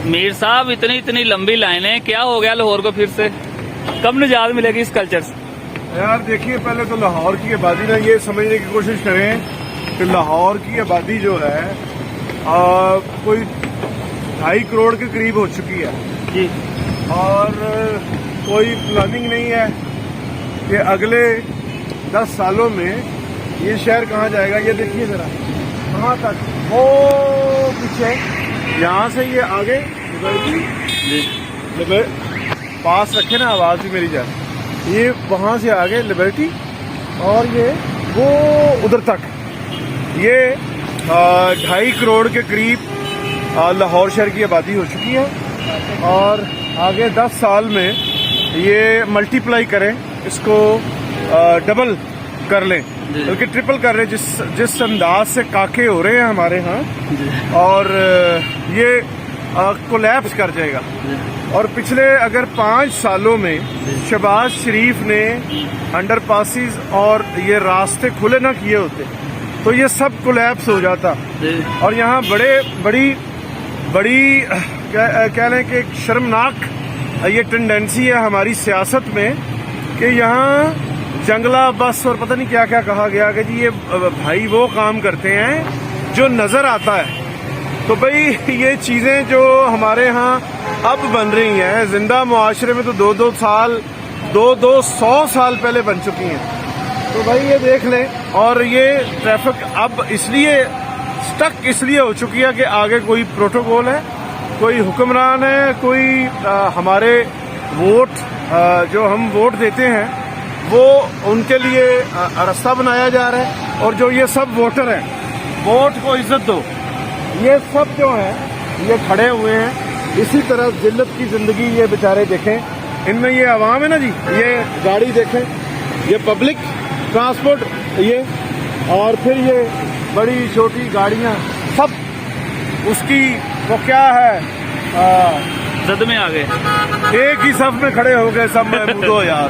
मीर साहब, इतनी लंबी लाइनें, क्या हो गया लाहौर को फिर से? कब निजात मिलेगी इस कल्चर से? यार देखिए, पहले तो लाहौर की आबादी ना ये समझने की कोशिश करें कि लाहौर की आबादी जो है कोई 2.5 करोड़ के करीब हो चुकी है जी। और कोई प्लानिंग नहीं है कि अगले 10 सालों में ये शहर कहाँ जाएगा। ये देखिए जरा, कहाँ तक, वो पीछे यहाँ से ये आगे जी। पास रखे ना, आवाज भी मेरी जाए। ये वहां से आगे लिबर्टी और ये वो उधर तक, ये 2.5 करोड़ के करीब लाहौर शहर की आबादी हो चुकी है और आगे 10 साल में ये मल्टीप्लाई करें, इसको डबल कर लें, बल्कि ट्रिपल कर लें, जिस अंदाज से काके हो रहे हैं हमारे यहाँ, और ये कोलैप्स कर जाएगा। और पिछले अगर 5 सालों में शहबाज शरीफ ने अंडरपासिस और ये रास्ते खुले ना किए होते तो ये सब कोलैप्स हो जाता। और यहाँ बड़ी कह लें कि एक शर्मनाक ये टेंडेंसी है हमारी सियासत में कि यहाँ जंगला बस और पता नहीं क्या क्या कहा गया कि जी ये भाई वो काम करते हैं जो नजर आता है। तो भाई ये चीजें जो हमारे यहाँ अब बन रही हैं, जिंदा मुआशरे में तो 2-2 साल 100 साल पहले बन चुकी हैं। तो भाई ये देख लें, और ये ट्रैफिक अब इसलिए स्टक इसलिए हो चुकी है कि आगे कोई प्रोटोकॉल है, कोई हुक्मरान है, कोई हमारे वोट जो हम वोट देते हैं वो उनके लिए रास्ता बनाया जा रहा है। और जो ये सब वोटर हैं, वोट को इज्जत दो, ये सब जो हैं ये खड़े हुए हैं इसी तरह जिल्लत की जिंदगी। ये बेचारे देखें, इनमें ये आवाम है ना जी, ये गाड़ी देखें, ये पब्लिक ट्रांसपोर्ट, ये और फिर ये बड़ी छोटी गाड़ियां, सब उसकी वो क्या है, जद में आ गए, एक ही सफ में खड़े हो गए सब। महमूदो यार